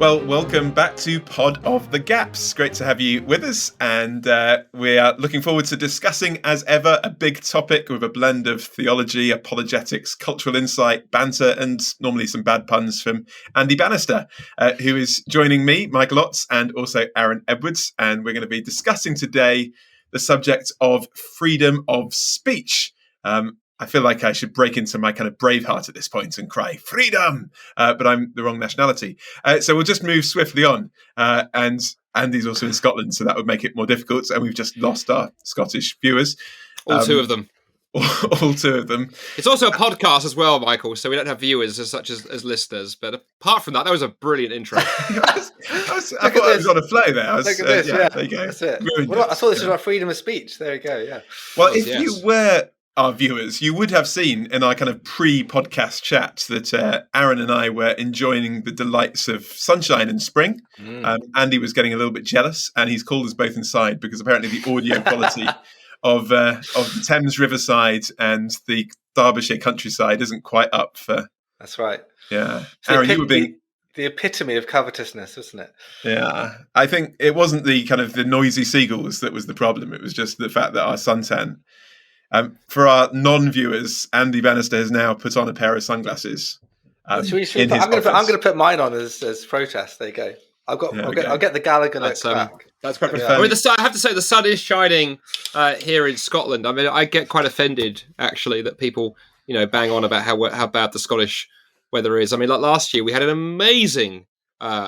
Well, welcome back to Pod of the Gaps. Great to have you with us, and we are looking forward to discussing, as ever, a big topic with a blend of theology, apologetics, cultural insight, banter, and normally some bad puns from Andy Bannister, who is joining me, Michael Otts, and also Aaron Edwards, and we're going to be discussing today the subject of freedom of speech. I feel like I should break into my kind of Braveheart at this point and cry, freedom! But I'm the wrong nationality. So we'll just move swiftly on. And Andy's also in Scotland, so that would make it more difficult. And we've just lost our Scottish viewers. All two of them. All two of them. It's also a podcast as well, Michael, so we don't have viewers as such as listeners. But apart from that was a brilliant intro. I thought I was on a flow there. Look at this, yeah. There you go. That's it. Well, I thought this was about freedom of speech. There you go, yeah. Well, if you were our viewers, you would have seen in our kind of pre-podcast chat that Aaron and I were enjoying the delights of sunshine and spring. Andy was getting a little bit jealous, and he's called us both inside because apparently the audio quality of the Thames Riverside and the Derbyshire countryside isn't quite up for. That's right. Yeah, So Aaron, you were being the epitome of covetousness, wasn't it? Yeah, I think it wasn't the kind of the noisy seagulls that was the problem. It was just the fact that our suntan. For our non-viewers, Andy Bannister has now put on a pair of sunglasses. I'm going to put mine on as protest. There you go. I'll get the Gallagher look back. That's quite profound. I mean, I have to say the sun is shining here in Scotland. I mean, I get quite offended actually that people, bang on about how bad the Scottish weather is. I mean, like last year we had an amazing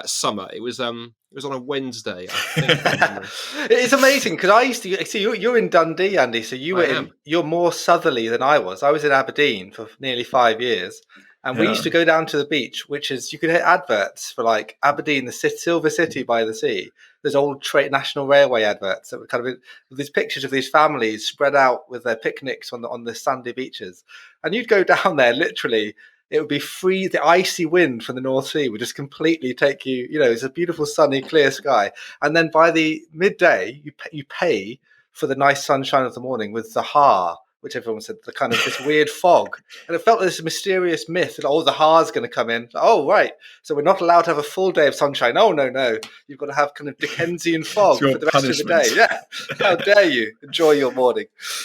summer. It was on a Wednesday, I think. It's amazing because I used to see you're in Dundee, Andy. So you're more southerly than I was. I was in Aberdeen for nearly 5 years, and we used to go down to the beach, which is you could hit adverts for like Aberdeen, the silver city by the sea. There's old National Railway adverts that were kind of these pictures of these families spread out with their picnics on the sandy beaches, and you'd go down there literally. It would be free. The icy wind from the North Sea would just completely take you. It's a beautiful, sunny, clear sky. And then by the midday, you pay for the nice sunshine of the morning with the ha, which everyone said, the kind of this weird fog. And it felt like this mysterious myth that, the ha's going to come in. Oh, right. So we're not allowed to have a full day of sunshine. Oh, no. You've got to have kind of Dickensian fog for the rest of the day. Yeah. How dare you enjoy your morning?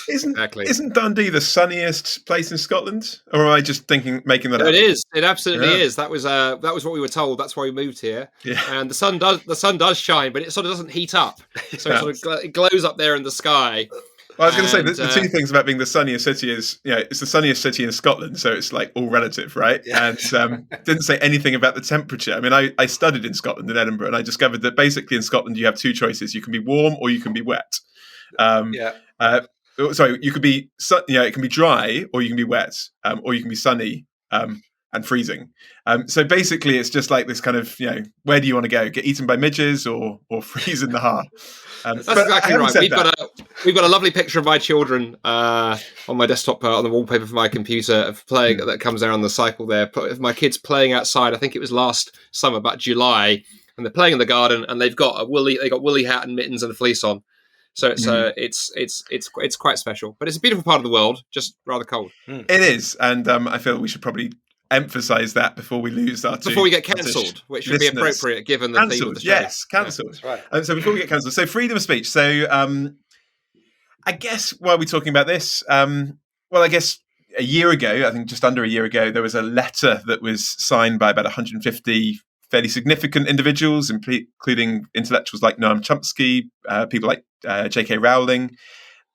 Isn't Dundee the sunniest place in Scotland? Or am I just making that up? It is. It absolutely is. That was what we were told. That's why we moved here. Yeah. And the sun does shine, but it sort of doesn't heat up. So it glows up there in the sky. Well, I was going to say the two things about being the sunniest city is, it's the sunniest city in Scotland, so it's like all relative, right? Yeah. And didn't say anything about the temperature. I mean, I studied in Scotland, in Edinburgh, and I discovered that basically in Scotland you have two choices: you can be warm or you can be wet. Sorry, you could be, it can be dry or you can be wet, or you can be sunny and freezing. So basically, it's just like this kind of, where do you want to go? Get eaten by midges or freeze in the heart? That's exactly right. We've got a lovely picture of my children on my desktop on the wallpaper for my computer of playing that comes there on the cycle there. My kids playing outside. I think it was last summer, about July, and they're playing in the garden, and they've got woolly hat and mittens and a fleece on. So it's quite special, but it's a beautiful part of the world, just rather cold. It is, and I feel we should probably emphasise that before we lose our before we get cancelled, which would be appropriate given the theme of the show. Yes, cancelled. Yeah, right. So before we get cancelled, so freedom of speech. So I guess why are we talking about this? Well, I guess a year ago, I think just under a year ago, there was a letter that was signed by about 150 fairly significant individuals, including intellectuals like Noam Chomsky, people like J.K. Rowling,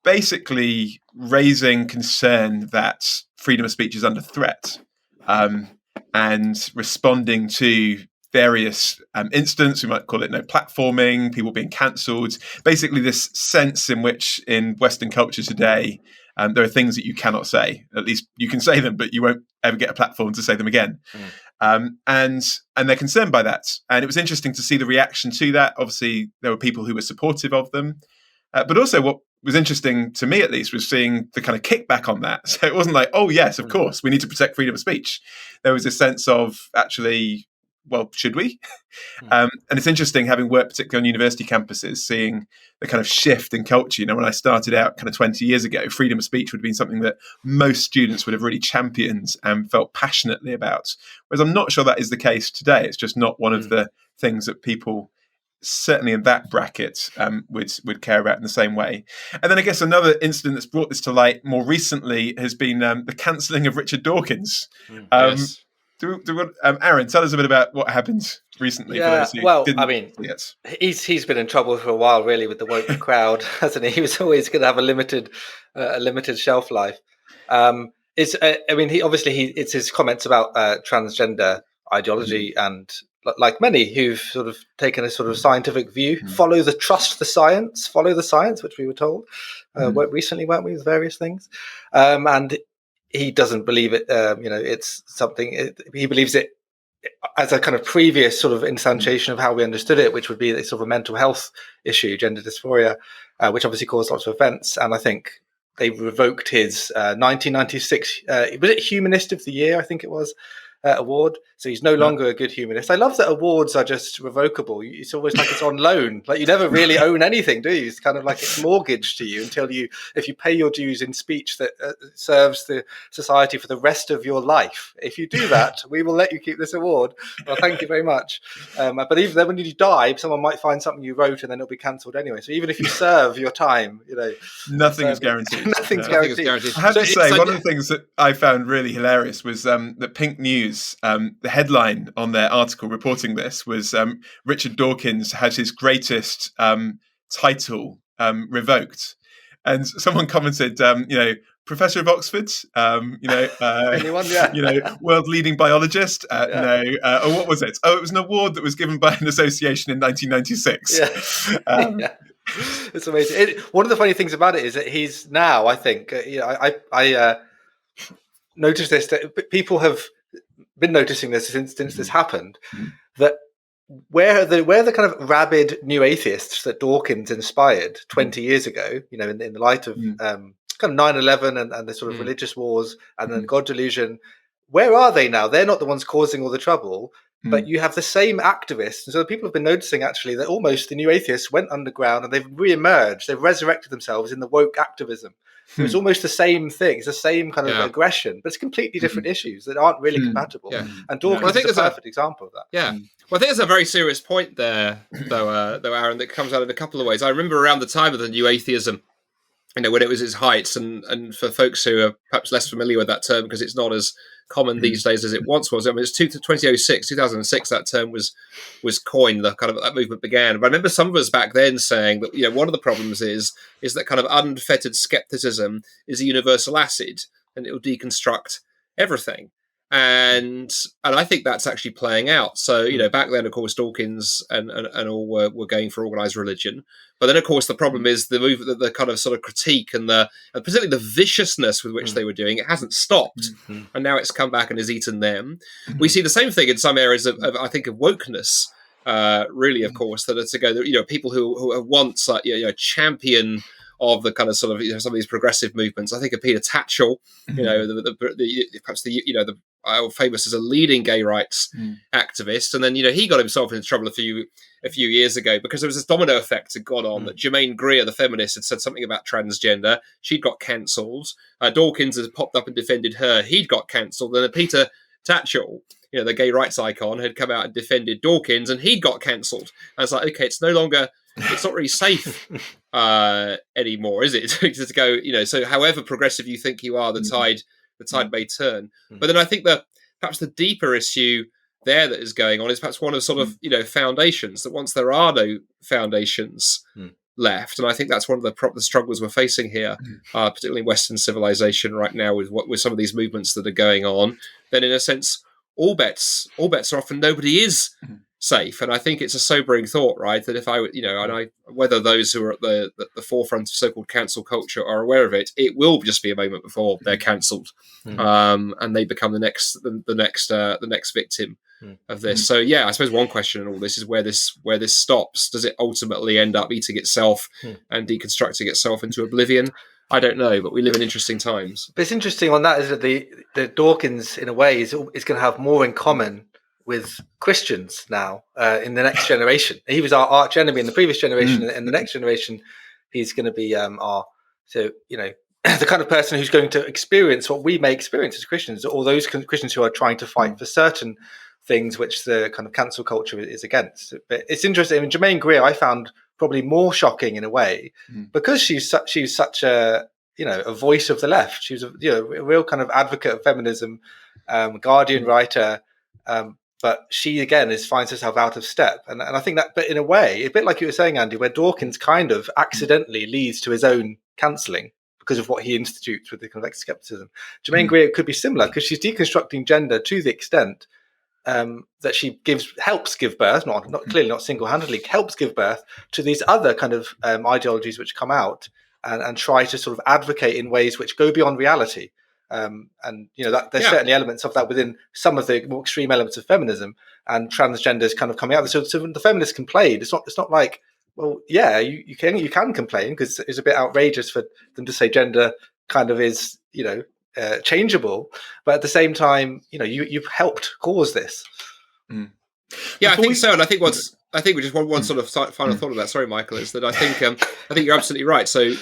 basically raising concern that freedom of speech is under threat. And responding to various incidents, we might call it platforming, people being cancelled, basically this sense in which in Western culture today, there are things that you cannot say. At least you can say them, but you won't ever get a platform to say them again. And they're concerned by that. And it was interesting to see the reaction to that. Obviously, there were people who were supportive of them. But also what was interesting to me, at least, was seeing the kind of kickback on that. So it wasn't like, oh, yes, of course, we need to protect freedom of speech. There was a sense of actually, well, should we? And it's interesting, having worked particularly on university campuses, seeing the kind of shift in culture. When I started out kind of 20 years ago, freedom of speech would have been something that most students would have really championed and felt passionately about. Whereas I'm not sure that is the case today. It's just not one of the things that people, certainly in that bracket, would care about in the same way. And then I guess another incident that's brought this to light more recently has been the cancelling of Richard Dawkins. Yes. Aaron, tell us a bit about what happened recently. Yeah, he's been in trouble for a while, really, with the woke crowd, hasn't he? He was always going to have a limited shelf life. It's his comments about transgender ideology, and like many who've sort of taken a sort of scientific view, trust the science, which we were told recently, weren't we, with various things, and he doesn't believe it. It's something he believes it as a kind of previous sort of instantiation of how we understood it, which would be sort of a mental health issue, gender dysphoria, which obviously caused lots of offence. And I think they revoked his 1996 was it Humanist of the Year? I think it was. Award, so he's no longer a good humanist. I love that awards are just revocable. It's always like it's on loan. Like you never really own anything, do you? It's kind of like it's mortgaged to you if you pay your dues in speech that serves the society for the rest of your life. If you do that, we will let you keep this award. Well, thank you very much. But even then, when you die, someone might find something you wrote and then it'll be cancelled anyway. So even if you serve your time, nothing is guaranteed. Nothing's guaranteed. I have to say, one of the things that I found really hilarious was that Pink News, the headline on their article reporting this was Richard Dawkins has his greatest title revoked, and someone commented, Professor of Oxford, anyone, world leading biologist, no, or what was it? Oh, it was an award that was given by an association in 1996. It's amazing. One of the funny things about it is that he's now, I think, I noticed this, that people have been noticing this since this happened, that where the kind of rabid new atheists that Dawkins inspired 20 years ago, in the light of kind of 9/11 and the sort of religious wars and then God delusion, where are they now? They're not the ones causing all the trouble, but you have the same activists. And so people have been noticing actually that almost the new atheists went underground and they've re-emerged, they've resurrected themselves in the woke activism. So it's almost the same thing. It's the same kind of aggression, but it's completely different issues that aren't really compatible. Yeah. And Dawkins is a perfect example of that. Yeah. Well, I think there's a very serious point there, though, Aaron, that comes out in a couple of ways. I remember around the time of the new atheism, when it was its heights, and for folks who are perhaps less familiar with that term, because it's not as common these days as it once was. I mean, it's 2006, that term was coined, the kind of that movement began. But I remember some of us back then saying that, one of the problems is that kind of unfettered skepticism is a universal acid and it will deconstruct everything. And I think that's actually playing out. So, back then, of course, Dawkins and all were going for organised religion. But then, of course, the problem is the kind of sort of critique and particularly the viciousness with which they were doing it hasn't stopped. And now it's come back and has eaten them. We see the same thing in some areas of wokeness, really, of course, that are to go, people who are once champion of the kind of sort of some of these progressive movements. I think of Peter Tatchell, perhaps the famous as a leading gay rights activist, and then he got himself into trouble a few years ago because there was this domino effect that got on. That Jermaine Grey, the feminist, had said something about transgender. She'd got cancelled. Dawkins has popped up and defended her. He'd got cancelled. And then Peter Tatchell, the gay rights icon, had come out and defended Dawkins, and he'd got cancelled. And it's like, okay, it's not really safe anymore, is it? To go, so however progressive you think you are, the tide may turn. But then I think that perhaps the deeper issue there that is going on is perhaps one of sort of foundations, that once there are no foundations left, and I think that's one of the struggles we're facing here, particularly in Western civilization right now with some of these movements that are going on, then in a sense all bets are off and nobody is safe. And I think it's a sobering thought, right? That if whether those who are at the forefront of so-called cancel culture are aware of it, it will just be a moment before they're cancelled, and they become the next victim of this. So I suppose one question in all this is where this stops. Does it ultimately end up eating itself and deconstructing itself into oblivion? I don't know, but we live in interesting times. But it's interesting on that is that the Dawkins, in a way, is going to have more in common with Christians now in the next generation. He was our arch enemy in the previous generation, and in the next generation, he's going to be the kind of person who's going to experience what we may experience as Christians, or those Christians who are trying to fight for certain things which the kind of cancel culture is against. But it's interesting. I mean, Jermaine Grey, I found probably more shocking in a way because she's such a voice of the left. She was a real kind of advocate of feminism, Guardian writer. But she again finds herself out of step, and I think that, but in a way, a bit like you were saying, Andy, where Dawkins kind of accidentally leads to his own cancelling because of what he institutes with the kind of skepticism. Jermaine Grey could be similar because she's deconstructing gender to the extent that she helps give birth, not clearly not single-handedly, helps give birth to these other kind of ideologies which come out and try to sort of advocate in ways which go beyond reality. And that there's certainly elements of that within some of the more extreme elements of feminism, and transgender is kind of coming out. So the feminists complain. It's not like, well, yeah, you can complain because it's a bit outrageous for them to say gender kind of is changeable, but at the same time, you've helped cause this. Yeah, I think so, and I think just one sort of final thought of that. Sorry, Michael, is that I think you're absolutely right. So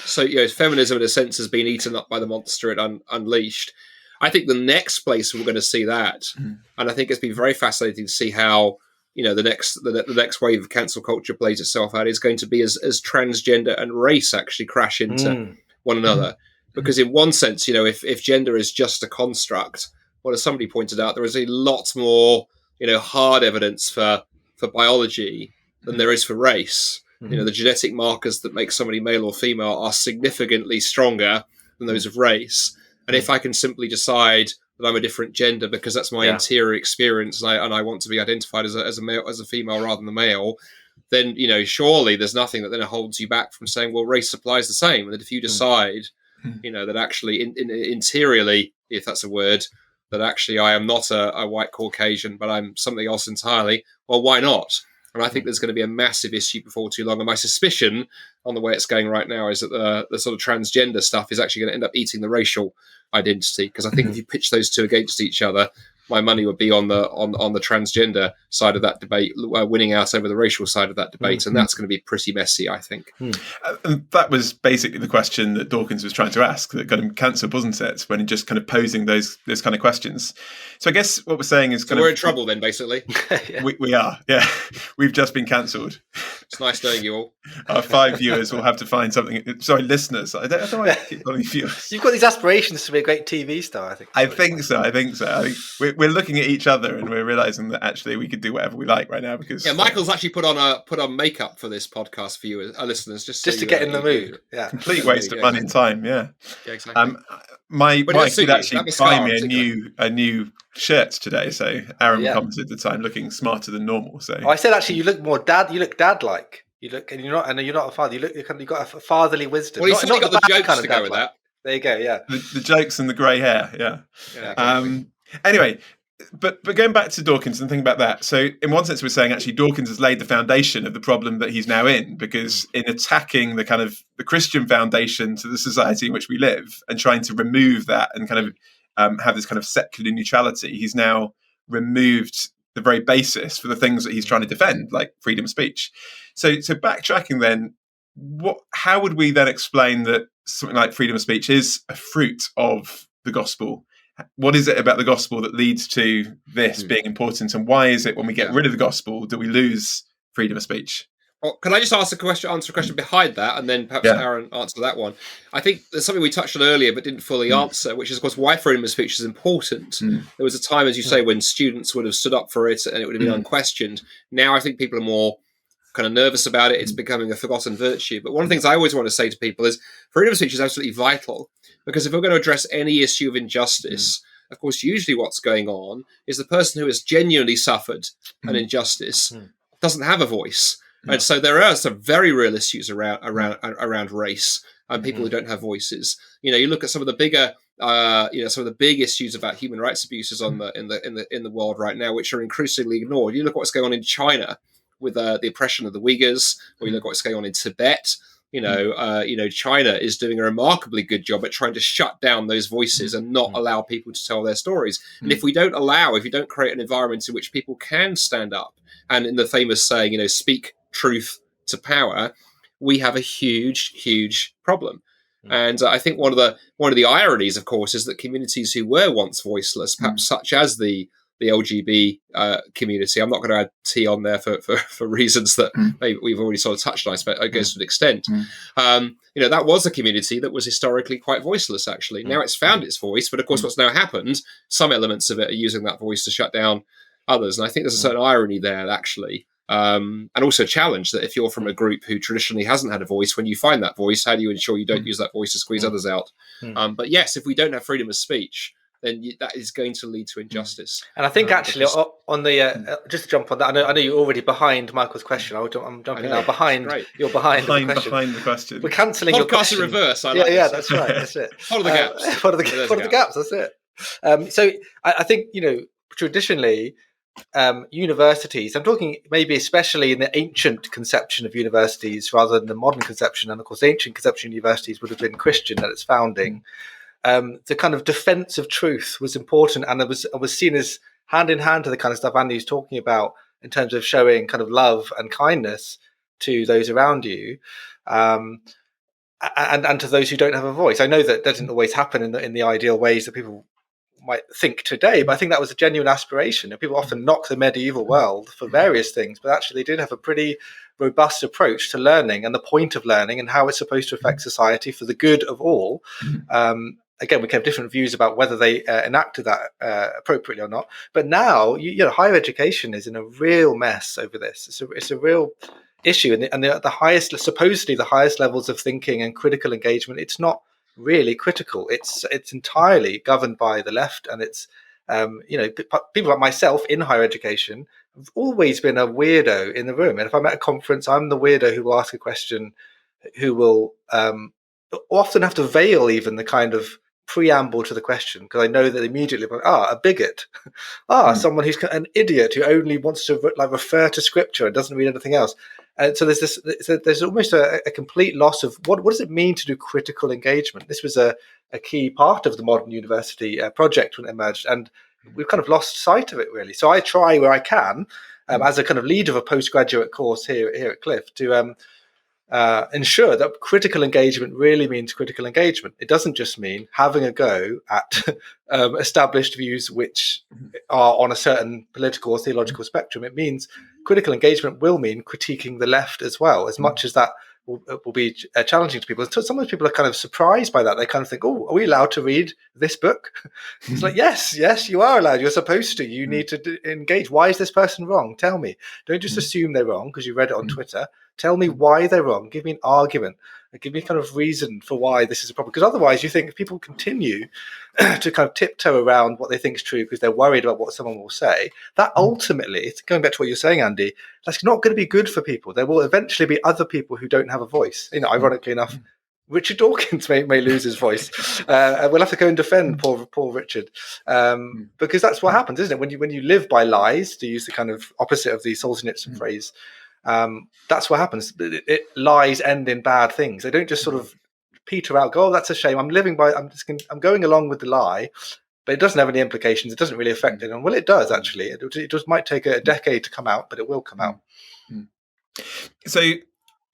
feminism in a sense has been eaten up by the monster it unleashed. I think the next place we're going to see that, and I think it's been very fascinating to see how the next wave of cancel culture plays itself out is going to be as transgender and race actually crash into one another. Because in one sense, if gender is just a construct, well, as somebody pointed out, there is a lot more hard evidence for biology than there is for race. The genetic markers that make somebody male or female are significantly stronger than those of race. And if I can simply decide that I'm a different gender because that's my interior experience and I want to be identified as a male, as a female rather than the male, then surely there's nothing that then holds you back from saying, well, race applies the same. And that if you decide that actually interiorly, if that's a word, that actually I am not a white Caucasian, but I'm something else entirely, well, why not? And I think there's going to be a massive issue before too long. And my suspicion on the way it's going right now is that the sort of transgender stuff is actually going to end up eating the racial identity. Because I think if you pitch those two against each other, my money would be on the transgender side of that debate, winning out over the racial side of that debate, and that's going to be pretty messy, I think. And that was basically the question that Dawkins was trying to ask that got him cancelled, wasn't it? When he just kind of posing those kind of questions. So I guess what we're saying is we're in trouble then, basically. we are, yeah. We've just been cancelled. It's nice knowing you all. Our 5 viewers will have to find something. Sorry, listeners. I don't want to keep calling you viewers. You've got these aspirations to be a great TV star, I think. I think so. I think we're looking at each other and we're realising that actually we could do whatever we like right now because Michael's actually put on makeup for this podcast for you, our listeners, just to get in the mood. Yeah, complete waste of money and time. Yeah, exactly. My wife did actually buy me a new shirt today, so Aaron commented at the time, looking smarter than normal. So I said actually, you look more dad. You look dad-like. You look, and you're not a father. You've got a fatherly wisdom. Well, you've got the jokes kind of to go with that. There you go. Yeah, the jokes and the grey hair. Yeah. Exactly. Anyway. But going back to Dawkins and thinking about that, so in one sense we're saying actually Dawkins has laid the foundation of the problem that he's now in, because in attacking the kind of the Christian foundation to the society in which we live and trying to remove that and kind of have this kind of secular neutrality, he's now removed the very basis for the things that he's trying to defend, like freedom of speech. So backtracking then, how would we then explain that something like freedom of speech is a fruit of the gospel? What is it about the gospel that leads to this being important, and why is it when we get rid of the gospel do we lose freedom of speech? Well, can I just answer a question behind that, and then perhaps Aaron answer that one? I think there's something we touched on earlier but didn't fully answer, which is, of course, why freedom of speech is important. There was a time, as you say, when students would have stood up for it and it would have been unquestioned. Now I think people are more kind of nervous about it. It's becoming a forgotten virtue. But one of the things I always want to say to people is freedom of speech is absolutely vital, because if we're going to address any issue of injustice, of course, usually what's going on is the person who has genuinely suffered an injustice doesn't have a voice. And so there are some very real issues around race and people who don't have voices. You look at some of the bigger, some of the big issues about human rights abuses in the world right now, which are increasingly ignored. You look at what's going on in China with the oppression of the Uyghurs, or you look at what's going on in Tibet. China is doing a remarkably good job at trying to shut down those voices and not allow people to tell their stories. And if you don't create an environment in which people can stand up, and in the famous saying, speak truth to power, we have a huge, huge problem. And I think one of the ironies, of course, is that communities who were once voiceless, perhaps such as the LGB community, I'm not going to add T on there for reasons that maybe we've already sort of touched on, I guess, to an extent. That was a community that was historically quite voiceless, actually. Now it's found its voice, but of course what's now happened, some elements of it are using that voice to shut down others. And I think there's a certain irony there, actually. And also a challenge that if you're from a group who traditionally hasn't had a voice, when you find that voice, how do you ensure you don't use that voice to squeeze others out? But yes, if we don't have freedom of speech, then that is going to lead to injustice. And I think actually on the just to jump on that, I know you're already behind Michael's question. I'm jumping now behind. You're behind the question. We're cancelling your question. Podcast in reverse. Yeah, that's right. That's it. Follow the gaps. Follow the gaps. That's it. So I think traditionally. Universities, I'm talking maybe especially in the ancient conception of universities rather than the modern conception, and of course the ancient conception of universities would have been Christian at its founding. The kind of defense of truth was important, and it was seen as hand in hand to the kind of stuff Andy's talking about in terms of showing kind of love and kindness to those around you, and to those who don't have a voice. I know that doesn't always happen in the ideal ways that people might think today, but I think that was a genuine aspiration. And people often knock the medieval world for various things, but actually they did have a pretty robust approach to learning and the point of learning and how it's supposed to affect society for the good of all. Again, we can have different views about whether they enacted that appropriately or not. But now, higher education is in a real mess over this. It's a real issue, and supposedly the highest levels of thinking and critical engagement, it's not really critical. It's entirely governed by the left, and it's people like myself in higher education have always been a weirdo in the room. And if I'm at a conference, I'm the weirdo who will ask a question, who will often have to veil even the kind of preamble to the question, because I know that immediately a bigot, someone who's an idiot who only wants to refer to scripture and doesn't read anything else. And so there's almost a complete loss of what does it mean to do critical engagement. This was a key part of the modern university project when it emerged, and we've kind of lost sight of it really. So I try where I can, as a kind of leader of a postgraduate course here at Cliff, to ensure that critical engagement really means critical engagement. It doesn't just mean having a go at established views which are on a certain political or theological spectrum. It means critical engagement will mean critiquing the left as well, as much as that will be challenging to people. So sometimes people are kind of surprised by that. They kind of think, are we allowed to read this book? It's like, yes, you are allowed. You're supposed to. You need to engage. Why is this person wrong? Tell me. Don't just assume they're wrong because you read it on Twitter. Tell me why they're wrong. Give me an argument. Give me kind of reason for why this is a problem. Because otherwise you think if people continue to kind of tiptoe around what they think is true because they're worried about what someone will say, that ultimately, going back to what you're saying, Andy, that's not going to be good for people. There will eventually be other people who don't have a voice. Ironically enough, Richard Dawkins may lose his voice. We'll have to go and defend poor Richard, because that's what happens, isn't it? When you live by lies, to use the kind of opposite of the Solzhenitsyn phrase, that's what happens. Lies end in bad things. They don't just sort of peter out. Go, that's a shame. I'm going along with the lie, but it doesn't have any implications. It doesn't really affect it. And well, it does actually. It just might take a decade to come out, but it will come out. So,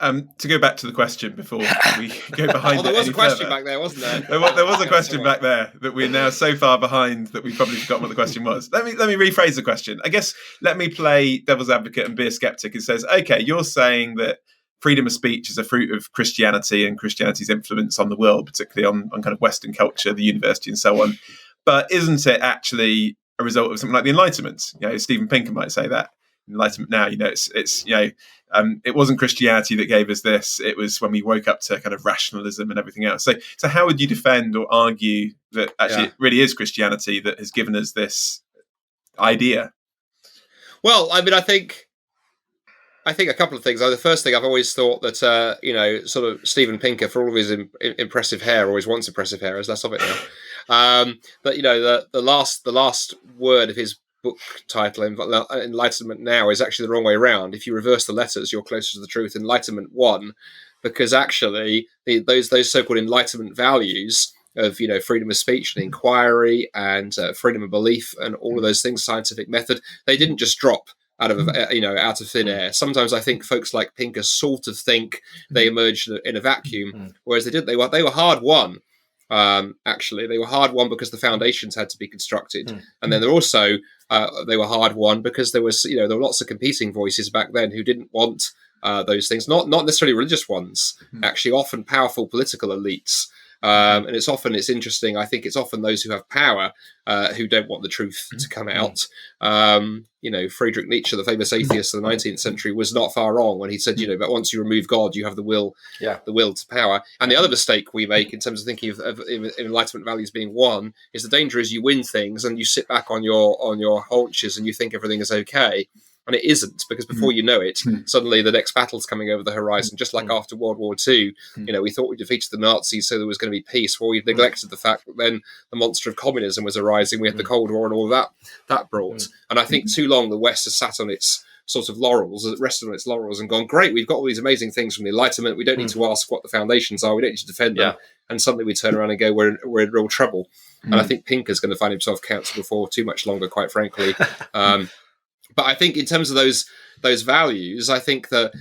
to go back to the question before we go behind. There was a question back there, wasn't there? There was a question back there that we're now so far behind that we've probably forgotten what the question was. Let me rephrase the question. I guess let me play devil's advocate and be a skeptic. It says, okay, you're saying that freedom of speech is a fruit of Christianity and Christianity's influence on the world, particularly on kind of Western culture, the university, and so on. But isn't it actually a result of something like the Enlightenment? Steven Pinker might say that. Enlightenment now, it wasn't Christianity that gave us this. It was when we woke up to kind of rationalism and everything else. So how would you defend or argue that actually it really is Christianity that has given us this idea? Well, I mean, I think a couple of things. The first thing, I've always thought that sort of Steven Pinker, for all of his impressive hair, always wants impressive hair. There's less of it now. But the last word of his book title, Enlightenment Now, is actually the wrong way around. If you reverse the letters, you're closer to the truth. Enlightenment 1 because actually those so-called Enlightenment values of freedom of speech and inquiry and freedom of belief and all of those things, scientific method, they didn't just drop out of thin air. Sometimes I think folks like Pinker sort of think they emerged in a vacuum, whereas they were hard won. Actually, they were hard won because the foundations had to be constructed, and then they're also they were hard won because there were lots of competing voices back then who didn't want those things, not necessarily religious ones, actually often powerful political elites. And it's interesting. I think it's often those who have power who don't want the truth to come out. Friedrich Nietzsche, the famous atheist of the 19th century, was not far wrong when he said, but once you remove God, you have the will to power. And the other mistake we make in terms of thinking of Enlightenment values being one is the danger is you win things and you sit back on your haunches and you think everything is okay. And it isn't, because before you know it, suddenly the next battle's coming over the horizon. Just like after World War II, we thought we defeated the Nazis, so there was going to be peace. Well, we neglected the fact that then the monster of communism was arising. We had the Cold War and all of that brought. And I think too long the West has sat on its sort of laurels, rested on its laurels and gone, great, we've got all these amazing things from the Enlightenment. We don't need to ask what the foundations are. We don't need to defend them. And suddenly we turn around and go, we're in real trouble. And I think Pinker's going to find himself counselled for too much longer, quite frankly. But I think in terms of those values, I think the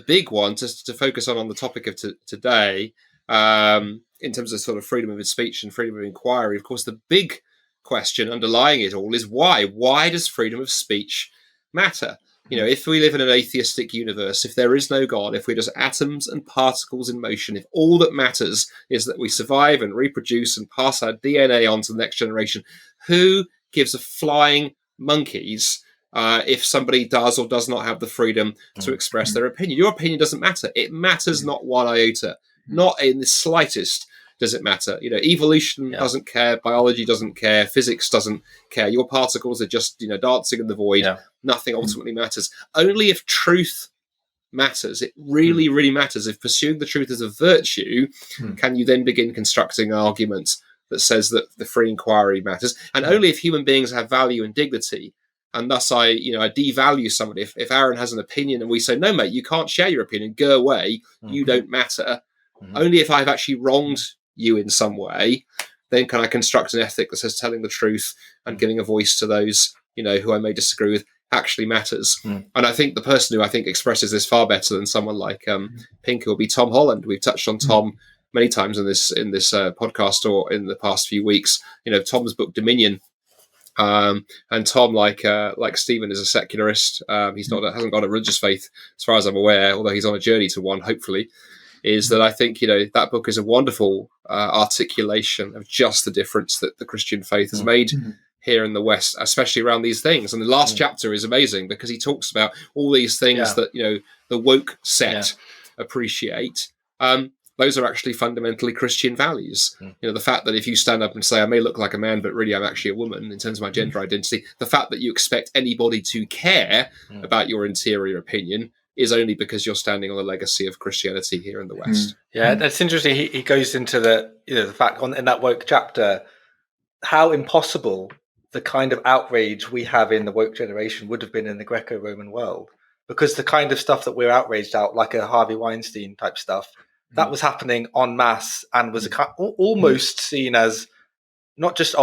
big one to focus on the topic of today, in terms of sort of freedom of speech and freedom of inquiry, of course, the big question underlying it all is why? Why does freedom of speech matter? If we live in an atheistic universe, if there is no God, if we're just atoms and particles in motion, if all that matters is that we survive and reproduce and pass our DNA on to the next generation, who gives a flying monkeys if somebody does or does not have the freedom to express their opinion? Your opinion doesn't matter. It matters not one iota. Not in the slightest does it matter. Evolution doesn't care. Biology doesn't care. Physics doesn't care. Your particles are just, dancing in the void. Nothing ultimately matters. Only if truth matters, it really, really matters. If pursuing the truth is a virtue, can you then begin constructing an argument that says that the free inquiry matters? And only if human beings have value and dignity, and thus I devalue somebody. If Aaron has an opinion and we say, no, mate, you can't share your opinion, go away, you don't matter. Only if I've actually wronged you in some way, then can I construct an ethic that says telling the truth and giving a voice to those, who I may disagree with actually matters. And I think the person who I think expresses this far better than someone like Pinker will be Tom Holland. We've touched on Tom many times in this podcast or in the past few weeks. Tom's book Dominion. And Tom, like Stephen, is a secularist. Hasn't got a religious faith, as far as I'm aware, although he's on a journey to one, hopefully. Is that I think that book is a wonderful articulation of just the difference that the Christian faith has made here in the West, especially around these things. And the last chapter is amazing because he talks about all these things that the woke set appreciate. Those are actually fundamentally Christian values. The fact that if you stand up and say, I may look like a man, but really I'm actually a woman in terms of my gender identity, the fact that you expect anybody to care about your interior opinion is only because you're standing on the legacy of Christianity here in the West. Yeah, that's interesting. He goes into the fact in that woke chapter, how impossible the kind of outrage we have in the woke generation would have been in the Greco-Roman world, because the kind of stuff that we're outraged out, like a Harvey Weinstein type stuff, that was happening en masse and was almost seen as not just,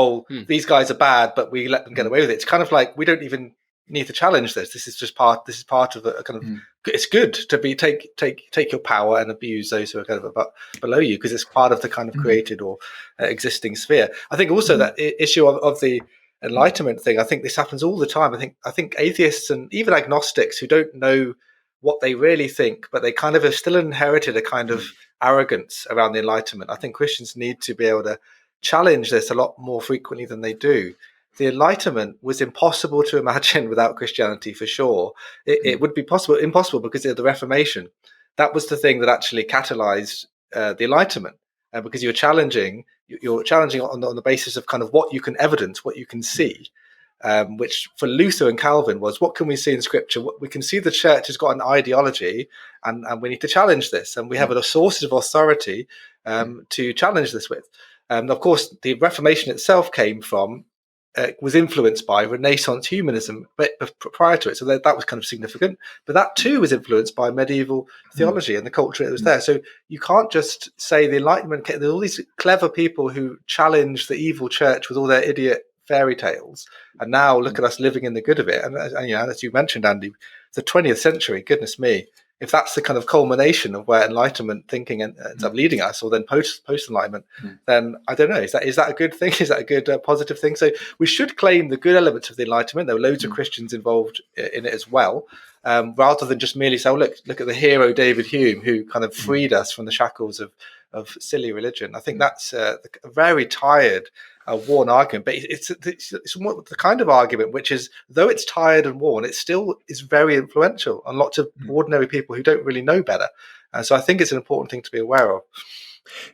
these guys are bad, but we let them get away with it. It's kind of like, we don't even need to challenge this. This is part of a kind of, it's good to take your power and abuse those who are kind of below you, because it's part of the kind of created or existing sphere. I think also that issue of the Enlightenment thing, I think this happens all the time. I think atheists and even agnostics who don't know what they really think, but they kind of have still inherited a kind of arrogance around the Enlightenment. I think Christians need to be able to challenge this a lot more frequently than they do. The Enlightenment was impossible to imagine without Christianity, for sure. It would be impossible because of the Reformation. That was the thing that actually catalyzed the Enlightenment, because you're challenging on the basis of kind of what you can evidence, what you can see. Which for Luther and Calvin was, what can we see in Scripture? We can see the church has got an ideology, and we need to challenge this, and we have a sources of authority to challenge this with. Of course, the Reformation itself came from was influenced by Renaissance humanism, but prior to it, so that was kind of significant. But that too was influenced by medieval theology and the culture that was there. So you can't just say the Enlightenment. There's all these clever people who challenge the evil church with all their idiot fairy tales, and now look at us living in the good of it. And as you mentioned, Andy, the 20th century. Goodness me. If that's the kind of culmination of where Enlightenment thinking ends up leading us, or then post Enlightenment, then I don't know. Is that a good thing? Is that a good positive thing? So we should claim the good elements of the Enlightenment. There were loads of Christians involved in it as well, rather than just merely say, "Oh, look at the hero David Hume, who kind of freed us from the shackles of silly religion." I think that's a very tired, worn argument, but it's more the kind of argument which is, though it's tired and worn, it still is very influential on lots of ordinary people who don't really know better. So I think it's an important thing to be aware of.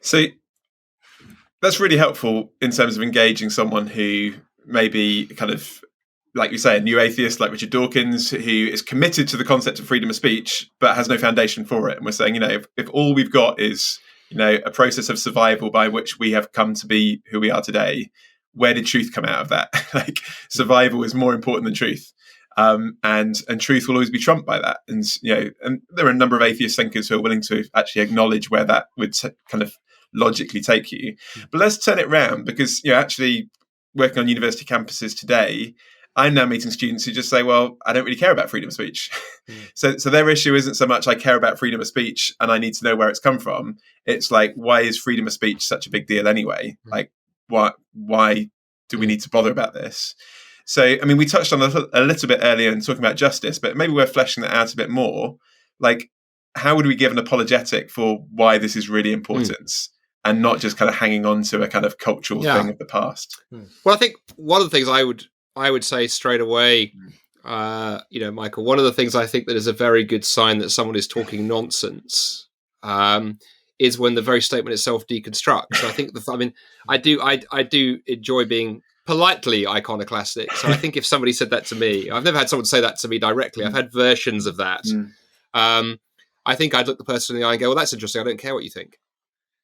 So that's really helpful in terms of engaging someone who may be kind of, like you say, a new atheist like Richard Dawkins, who is committed to the concept of freedom of speech but has no foundation for it. And we're saying, if all we've got is a process of survival by which we have come to be who we are today, where did truth come out of that? Like, survival is more important than truth. And truth will always be trumped by that. And, and there are a number of atheist thinkers who are willing to actually acknowledge where that would kind of logically take you. But let's turn it around, because, actually working on university campuses today, I'm now meeting students who just say, well, I don't really care about freedom of speech. So their issue isn't so much I care about freedom of speech and I need to know where it's come from. It's like, why is freedom of speech such a big deal anyway? Like, why do we need to bother about this? So, I mean, we touched on a little bit earlier in talking about justice, but maybe we're fleshing that out a bit more. Like, how would we give an apologetic for why this is really important and not just kind of hanging on to a kind of cultural thing of the past? Well, I think one of the things I would say straight away, Michael, one of the things I think that is a very good sign that someone is talking nonsense is when the very statement itself deconstructs. I think I do enjoy being politely iconoclastic. So I think if somebody said that to me, I've never had someone say that to me directly. I've had versions of that. I think I'd look the person in the eye and go, well, that's interesting. I don't care what you think.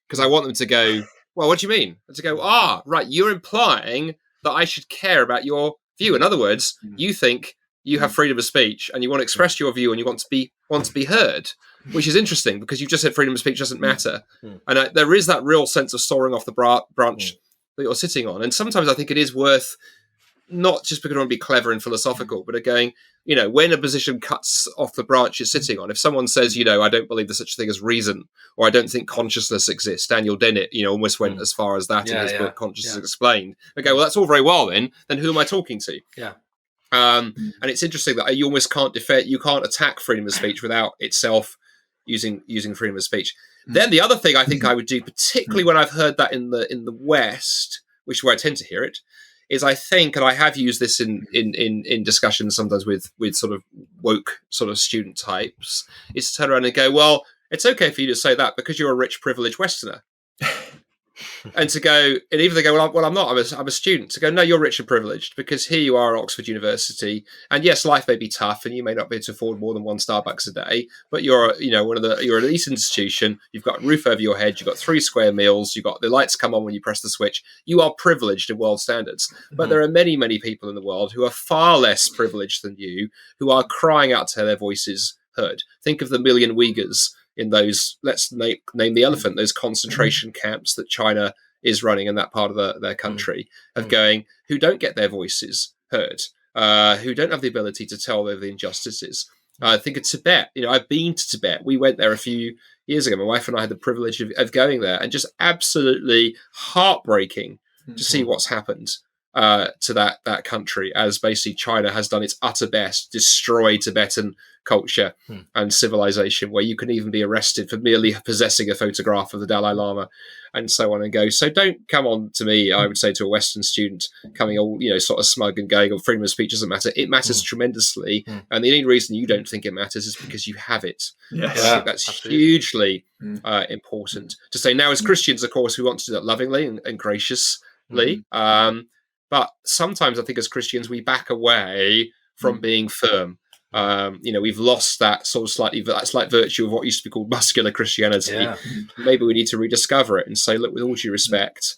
Because I want them to go, well, what do you mean? And to go, right, you're implying that I should care about your view. In other words, you think you have freedom of speech and you want to express your view and you want to be heard, which is interesting because you just said freedom of speech doesn't matter. And there is that real sense of soaring off the branch that you're sitting on. And sometimes I think it is worth, not just because I want to be clever and philosophical, but going, when a position cuts off the branch you're sitting on, if someone says, I don't believe there's such a thing as reason, or I don't think consciousness exists, Daniel Dennett, almost went as far as that in his book, Consciousness Explained. Okay, well, that's all very well then who am I talking to? And it's interesting that you almost can't you can't attack freedom of speech without itself using freedom of speech. Then the other thing I think I would do, particularly when I've heard that in the West, which is where I tend to hear it, is I think, and I have used this in discussions sometimes with sort of woke sort of student types, is to turn around and go, well, it's okay for you to say that because you're a rich, privileged Westerner. And to go, and even they go, well, I'm not, I'm a student. To go, no, you're rich and privileged because here you are at Oxford University, and yes, life may be tough, and you may not be able to afford more than one Starbucks a day, but you're, you're an elite institution. You've got a roof over your head. You've got 3 square meals. You've got the lights come on when you press the switch. You are privileged in world standards. But there are many, many people in the world who are far less privileged than you, who are crying out to have their voices heard. Think of the million Uyghurs in those, let's name the elephant, those concentration camps that China is running in that part of their country, of going, who don't get their voices heard, who don't have the ability to tell over the injustices. Think of Tibet. I've been to Tibet. We went there a few years ago. My wife and I had the privilege of going there, and just absolutely heartbreaking to see what's happened to that country, as basically China has done its utter best, destroy Tibetan culture and civilization, where you can even be arrested for merely possessing a photograph of the Dalai Lama and so on and go. So don't come on to me, I would say, to a Western student coming all, sort of smug and going, oh, freedom of speech doesn't matter. It matters tremendously. And the only reason you don't think it matters is because you have it. Yes. I think that's hugely important to say. Now, as Christians, of course, we want to do that lovingly and graciously. But sometimes I think as Christians, we back away from being firm. We've lost that sort of slight virtue of what used to be called muscular Christianity. Maybe we need to rediscover it and say, look, with all due respect,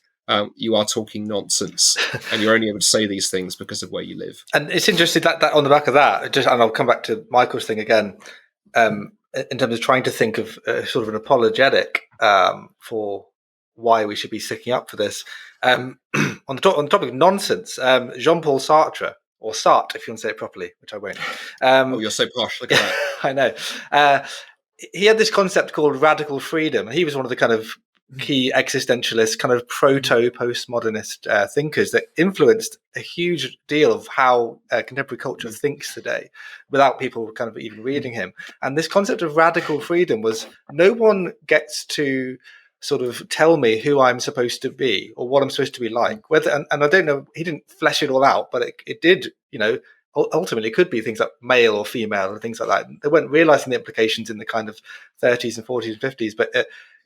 you are talking nonsense, and you're only able to say these things because of where you live. And it's interesting that on the back of that, and I'll come back to Michael's thing again, in terms of trying to think of sort of an apologetic for why we should be sticking up for this. On the topic of nonsense, Jean-Paul Sartre, or Sartre, if you want to say it properly, which I won't. You're so posh. Look at that. I know. He had this concept called radical freedom, and he was one of the kind of key existentialist, kind of proto-postmodernist thinkers that influenced a huge deal of how contemporary culture thinks today, without people kind of even reading him. And this concept of radical freedom was, no one gets to sort of tell me who I'm supposed to be or what I'm supposed to be like. Whether and I don't know, he didn't flesh it all out, but it did, ultimately could be things like male or female and things like that. They weren't realizing the implications in the kind of 30s and 40s and 50s, but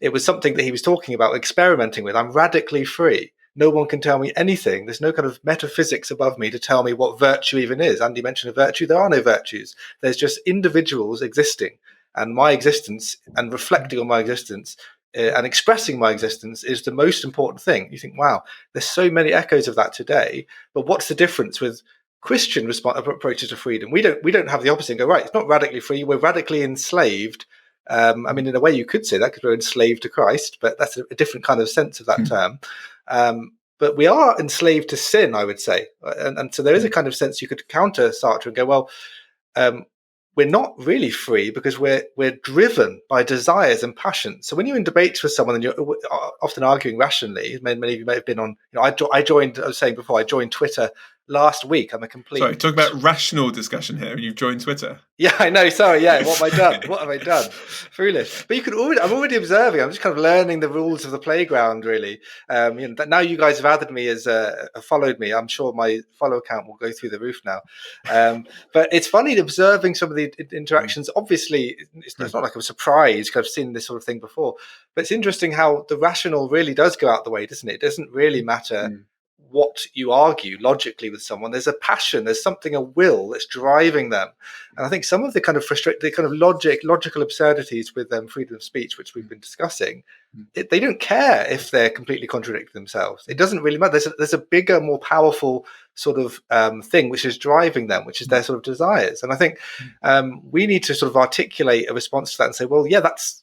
it was something that he was talking about, experimenting with. I'm radically free. No one can tell me anything. There's no kind of metaphysics above me to tell me what virtue even is. Andy mentioned a virtue. There are no virtues. There's just individuals existing, and my existence and reflecting on my existence and expressing my existence is the most important thing. You think, wow, there's so many echoes of that today, but what's the difference with Christian approaches to freedom? We don't have the opposite and go, right, it's not radically free, we're radically enslaved. I mean, in a way you could say that because we're enslaved to Christ, but that's a different kind of sense of that term. But we are enslaved to sin, I would say. And so there is a kind of sense you could counter Sartre and go, well, we're not really free because we're driven by desires and passions. So when you're in debates with someone and you're often arguing rationally, many of you may have been on, I was saying before, I joined Twitter last week. I'm a complete... Sorry, talk about rational discussion here. You've joined Twitter. Yeah, I know. Sorry. Yeah. What have I done? What have I done? Foolish. But I'm already observing. I'm just kind of learning the rules of the playground, really. Now you guys have added me as followed me. I'm sure my follow count will go through the roof now. But it's funny observing some of the interactions. Obviously, it's not like I'm surprised because I've seen this sort of thing before. But it's interesting how the rational really does go out the way, doesn't it? It doesn't really matter what you argue logically with someone. There's a passion, there's something, a will that's driving them. And I think some of the kind of logical absurdities with freedom of speech, which we've been discussing, they don't care if they're completely contradicting themselves. It doesn't really matter. There's a bigger, more powerful sort of thing which is driving them, which is their sort of desires. And I think we need to sort of articulate a response to that and say, well, yeah, that's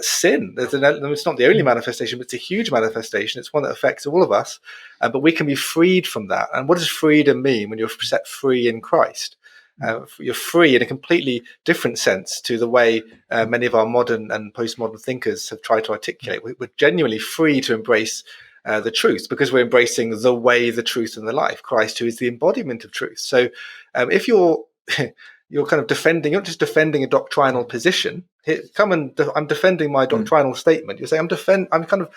sin. It's not the only manifestation, but it's a huge manifestation. It's one that affects all of us, but we can be freed from that. And what does freedom mean when you're set free in Christ? You're free in a completely different sense to the way many of our modern and postmodern thinkers have tried to articulate. We're genuinely free to embrace the truth because we're embracing the way, the truth, and the life. Christ, who is the embodiment of truth. So if you're kind of defending, you're not just defending a doctrinal position. I'm defending my doctrinal statement. You're saying I'm kind of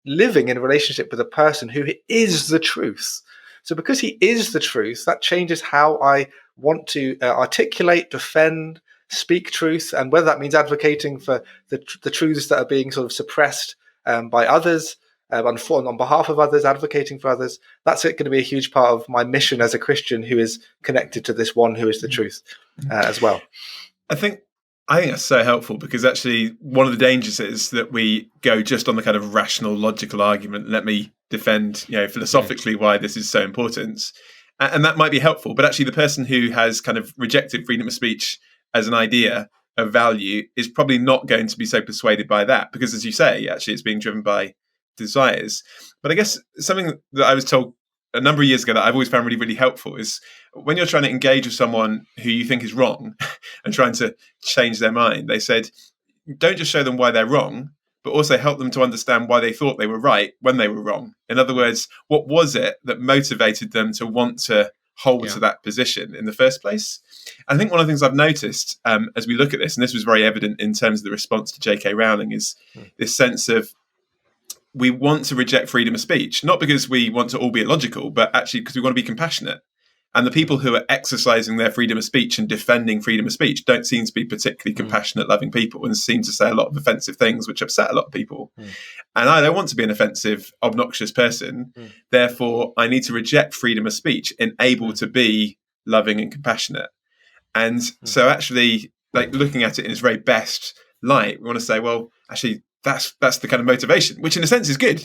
living in a relationship with a person who is the truth. So because he is the truth, that changes how I want to articulate, defend, speak truth, and whether that means advocating for the truths that are being sort of suppressed by others, on behalf of others, advocating for others. That's going to be a huge part of my mission as a Christian who is connected to this one who is the truth as well. I think that's so helpful because actually one of the dangers is that we go just on the kind of rational, logical argument. Let me defend, philosophically why this is so important. And that might be helpful, but actually the person who has kind of rejected freedom of speech as an idea of value is probably not going to be so persuaded by that because, as you say, actually it's being driven by desires. But I guess something that I was told a number of years ago that I've always found really, really helpful is when you're trying to engage with someone who you think is wrong and trying to change their mind, they said, don't just show them why they're wrong, but also help them to understand why they thought they were right when they were wrong. In other words, what was it that motivated them to want to hold to that position in the first place? I think one of the things I've noticed as we look at this, and this was very evident in terms of the response to J.K. Rowling, is this sense of we want to reject freedom of speech, not because we want to all be illogical, but actually because we want to be compassionate. And the people who are exercising their freedom of speech and defending freedom of speech don't seem to be particularly compassionate, loving people and seem to say a lot of offensive things, which upset a lot of people. And I don't want to be an offensive, obnoxious person. Therefore, I need to reject freedom of speech and able to be loving and compassionate. And so actually, like looking at it in its very best light, we want to say, well, actually, that's the kind of motivation, which in a sense is good.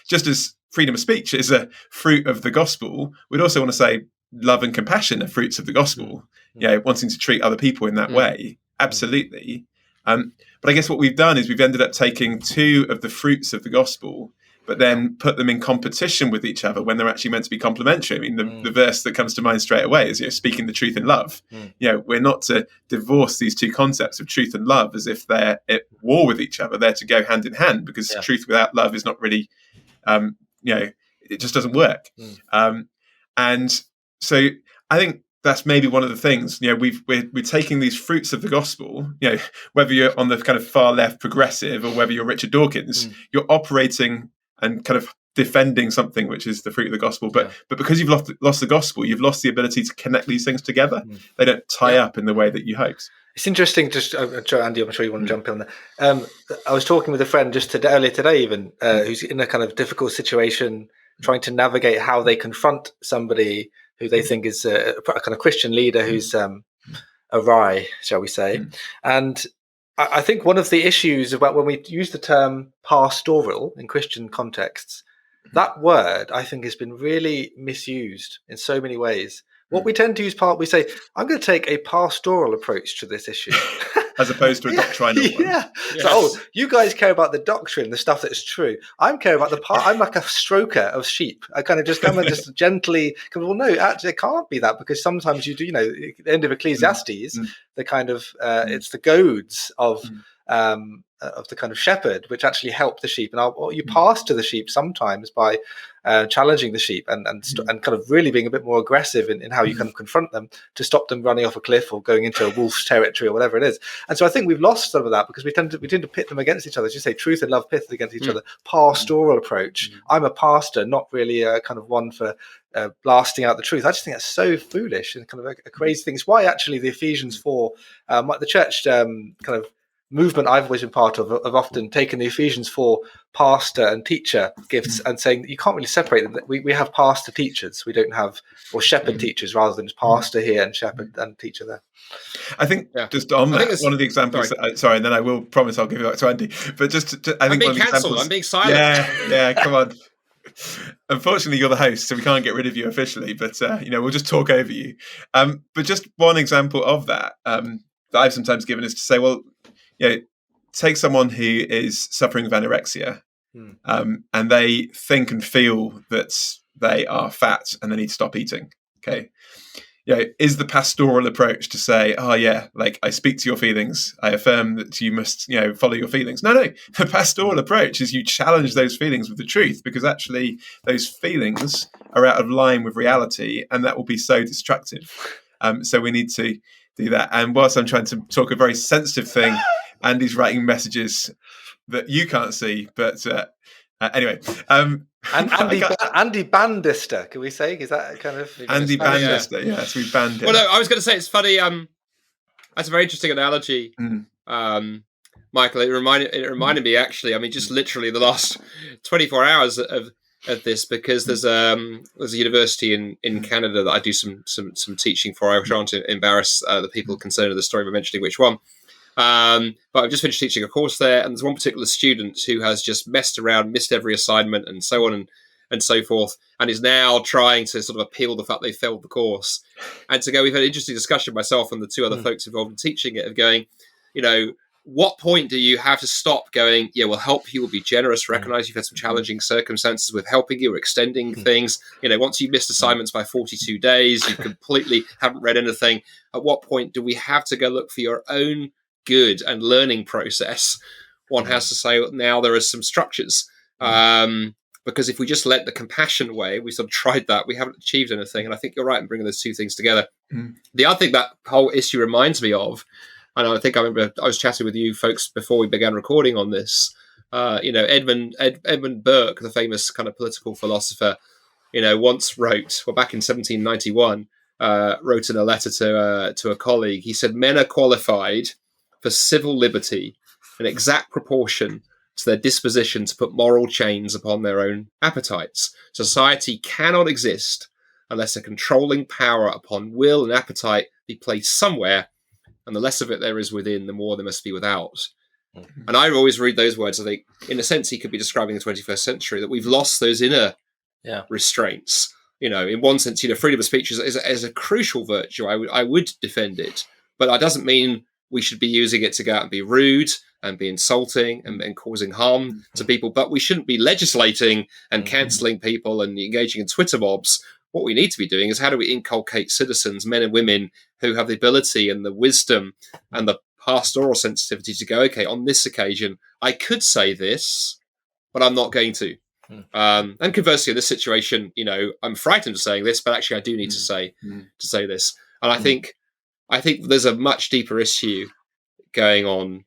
Just as freedom of speech is a fruit of the gospel, we'd also want to say love and compassion are fruits of the gospel. Wanting to treat other people in that way, absolutely. But I guess what we've done is we've ended up taking two of the fruits of the gospel, but then put them in competition with each other when they're actually meant to be complementary. I mean, the verse that comes to mind straight away is, speaking the truth in love. We're not to divorce these two concepts of truth and love as if they're at war with each other. They're to go hand in hand, because truth without love is not really, it just doesn't work. And so I think that's maybe one of the things. We're taking these fruits of the gospel. Whether you're on the kind of far left progressive or whether you're Richard Dawkins, you're operating and kind of defending something which is the fruit of the gospel. But because you've lost the gospel, you've lost the ability to connect these things together. They don't tie up in the way that you hoped. It's interesting. Andy, I'm sure you want to jump in on that. I was talking with a friend just earlier today, even who's in a kind of difficult situation, trying to navigate how they confront somebody who they think is a kind of Christian leader who's awry, shall we say. And I think one of the issues about when we use the term pastoral in Christian contexts, that word, I think, has been really misused in so many ways. What we tend to use we say, I'm going to take a pastoral approach to this issue. As opposed to a doctrinal one. Yes. So, you guys care about the doctrine, the stuff that's true. I'm care about I'm like a stroker of sheep. I kind of just come and just gently, well, no, actually, it can't be that, because sometimes you do, at the end of Ecclesiastes, the kind of, it's the goads of the kind of shepherd, which actually help the sheep. And you pastor the sheep sometimes by challenging the sheep and kind of really being a bit more aggressive in how you kind of confront them to stop them running off a cliff or going into a wolf's territory or whatever it is. And so I think we've lost some of that, because we tend to pit them against each other. As you say, truth and love pitted against each other. Pastoral approach. I'm a pastor, not really a kind of one for blasting out the truth. I just think that's so foolish and kind of a crazy thing. It's why actually the Ephesians 4, the church kind of movement I've always been part of often taken the Ephesians 4 pastor and teacher gifts and saying that you can't really separate them. We have pastor teachers, we don't have, or shepherd teachers, rather than just pastor here and shepherd and teacher there. I think just on that, one of the examples. Sorry, and then I will promise I'll give it back to Andy. But I think I'm being cancelled. I'm being silent. Yeah. Come on. Unfortunately, you're the host, so we can't get rid of you officially. But we'll just talk over you. But just one example of that that I've sometimes given is to say, well, take someone who is suffering with anorexia, and they think and feel that they are fat and they need to stop eating. Okay. Is the pastoral approach to say, I speak to your feelings, I affirm that you must, follow your feelings? No. The pastoral approach is you challenge those feelings with the truth, because actually those feelings are out of line with reality, and that will be so destructive. So we need to do that. And whilst I'm trying to talk a very sensitive thing, Andy's writing messages that you can't see, but anyway. And Andy Bandister, can we say? Is that kind of Andy Bandister? Yes, we banned him. Well, no, I was going to say it's funny. That's a very interesting analogy, Michael. It reminded me actually. I mean, just literally the last 24 hours of this, because there's a university in Canada that I do some teaching for. I try not to embarrass the people concerned with the story by mentioning which one. But I've just finished teaching a course there, and there's one particular student who has just messed around, missed every assignment, and so on and so forth, and is now trying to sort of appeal the fact they failed the course. And we've had an interesting discussion, myself and the two other folks involved in teaching it, of going, what point do you have to stop going, we'll help you, we'll be generous, recognize you've had some challenging circumstances with helping you or extending things. Once you've missed assignments by 42 days, you completely haven't read anything. At what point do we have to go look for your own good and learning process? One has to say, now there are some structures, because if we just let the compassion away, we sort of tried that, we haven't achieved anything. And I think you're right in bringing those two things together. The other thing that whole issue reminds me of, and I think I remember I was chatting with you folks before we began recording on this, Edmund Burke, the famous kind of political philosopher, once wrote, back in 1791, wrote in a letter to a colleague, he said, men are qualified for civil liberty in exact proportion to their disposition to put moral chains upon their own appetites. Society cannot exist unless a controlling power upon will and appetite be placed somewhere, and the less of it there is within, the more there must be without. And I always read those words. I think, in a sense, he could be describing the 21st century, that we've lost those inner restraints. In one sense, freedom of speech is a crucial virtue. I would defend it, but that doesn't mean we should be using it to go out and be rude and be insulting and causing harm to people. But we shouldn't be legislating and cancelling people and engaging in Twitter mobs. What we need to be doing is, how do we inculcate citizens, men and women, who have the ability and the wisdom and the pastoral sensitivity to go, okay, on this occasion, I could say this, but I'm not going to. And conversely, in this situation, I'm frightened of saying this, but actually I do need to say this. And I think there's a much deeper issue going on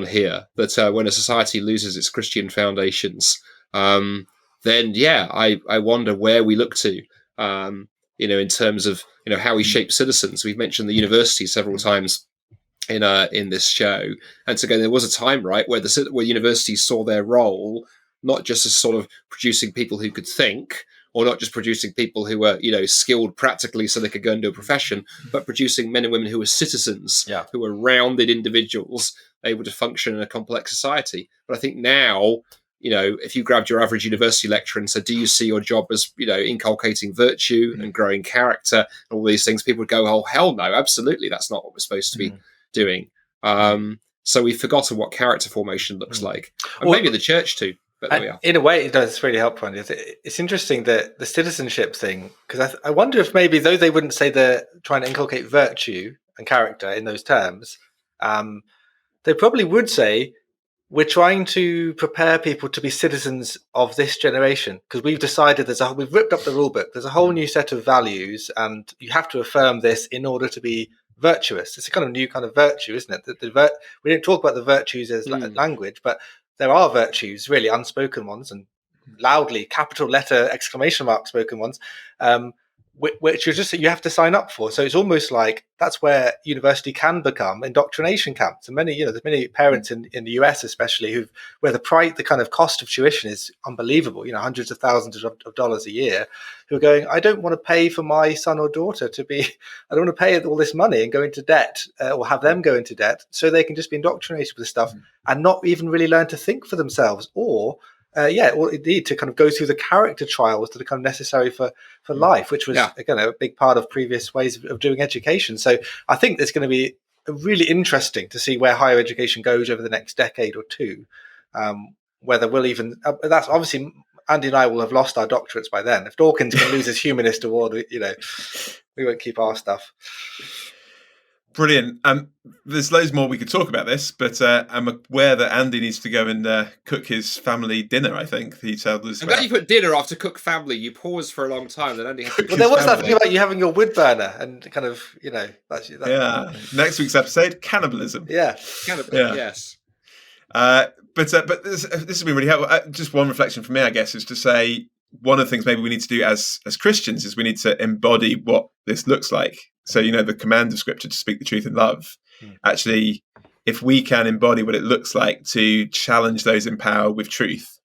here, that when a society loses its Christian foundations, then I wonder where we look to, in terms of how we shape citizens. We've mentioned the university several times in this show, and so again, there was a time, right, where universities saw their role not just as sort of producing people who could think, or not just producing people who were, skilled practically so they could go and do a profession, but producing men and women who were citizens, who were rounded individuals, able to function in a complex society. But I think now, if you grabbed your average university lecturer and said, do you see your job as, inculcating virtue and growing character and all these things, people would go, oh, hell no, absolutely, that's not what we're supposed to be doing. So we've forgotten what character formation looks like. And maybe the church too. But there we are. In a way, it does really help. It's interesting that the citizenship thing, because I wonder if maybe, though they wouldn't say they're trying to inculcate virtue and character in those terms, they probably would say, we're trying to prepare people to be citizens of this generation, because we've decided we've ripped up the rule book. There's a whole new set of values, and you have to affirm this in order to be virtuous. It's a kind of new kind of virtue, isn't it? We don't talk about the virtues as language, but there are virtues, really unspoken ones, and loudly capital letter exclamation mark spoken ones, which you have to sign up for. So it's almost like that's where university can become indoctrination camps. And there's many parents in the US especially where the kind of cost of tuition is unbelievable, hundreds of thousands of dollars a year, who are going, I don't want to pay for my son or daughter I don't want to pay all this money and go into debt, or have them go into debt, so they can just be indoctrinated with stuff and not even really learn to think for themselves, or indeed to kind of go through the character trials that are kind of necessary for life, which was again a big part of previous ways of doing education. So I think it's going to be really interesting to see where higher education goes over the next decade or two. Whether we'll even that's obviously, Andy and I will have lost our doctorates by then. If Dawkins can lose his humanist award, we won't keep our stuff. Brilliant. There's loads more we could talk about this, but I'm aware that Andy needs to go and cook his family dinner, I think. He told us. I'm glad you put dinner after cook family. You paused for a long time, then Andy had to cook there was that thing about you having your wood burner and kind of, that's yeah. Next week's episode, cannibalism. Yeah. Cannibalism, yes. But this has been really helpful. Just one reflection from me, I guess, is to say one of the things maybe we need to do as Christians is we need to embody what this looks like. So, the command of Scripture to speak the truth in love. Actually, if we can embody what it looks like to challenge those in power with truth,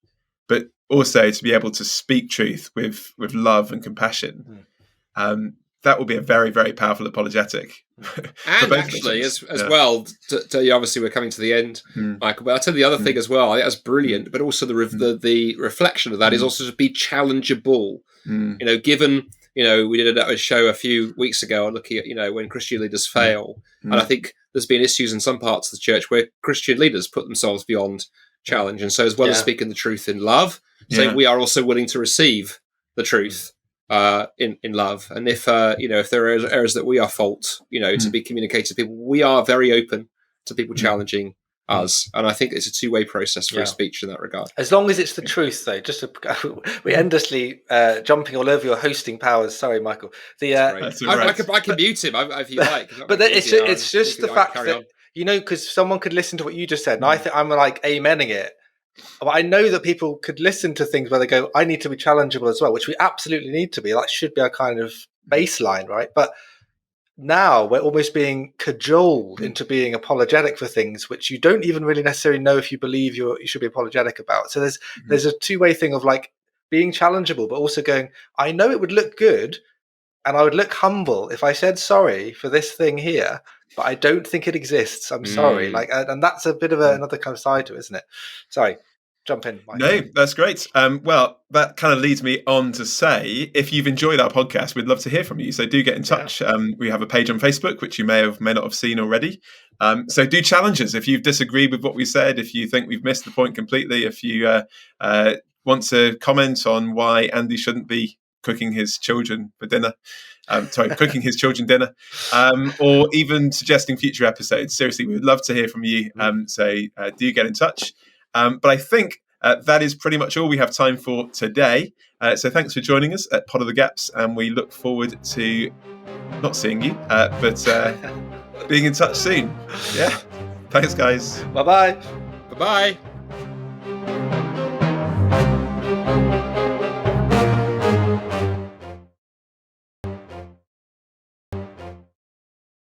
but also to be able to speak truth with love and compassion, that will be a very, very powerful apologetic. And actually, as well, obviously we're coming to the end, Michael, but I'll tell you the other thing as well. I think that's brilliant, but also the reflection of that is also to be challengeable. Given... we did a show a few weeks ago looking at, when Christian leaders fail. And I think there's been issues in some parts of the church where Christian leaders put themselves beyond challenge. And so as well as speaking the truth in love, we are also willing to receive the truth in love. And if there are errors that we are fault, to be communicated to people, we are very open to people challenging us, and I think it's a two-way process for speech in that regard. As long as it's the truth, though. We're endlessly jumping all over your hosting powers. Sorry, Michael. I can mute him if you like. But it's just the fact that because someone could listen to what you just said, and I think I'm like amening it. But I know that people could listen to things where they go, "I need to be challengeable as well," which we absolutely need to be. That should be our kind of baseline, right? But now we're almost being cajoled into being apologetic for things which you don't even really necessarily know if you believe you should be apologetic about. So there's a two-way thing of like being challengeable, but also going, I know it would look good and I would look humble if I said sorry for this thing here, but I don't think it exists. I'm sorry. Like, and that's a bit of another kind of side to it, isn't it? Sorry. Jump in, Mike. No, that's great. Well, that kind of leads me on to say, if you've enjoyed our podcast, we'd love to hear from you. So do get in touch. Yeah. We have a page on Facebook, which you may not have seen already. So do challenge us if you've disagreed with what we said, if you think we've missed the point completely, if you want to comment on why Andy shouldn't be cooking his children for dinner. Cooking his children dinner, or even suggesting future episodes. Seriously, we would love to hear from you. So do get in touch. But I think that is pretty much all we have time for today. So thanks for joining us at Pod of the Gaps, and we look forward to not seeing you, but being in touch soon. Yeah. Thanks, guys. Bye-bye. Bye-bye.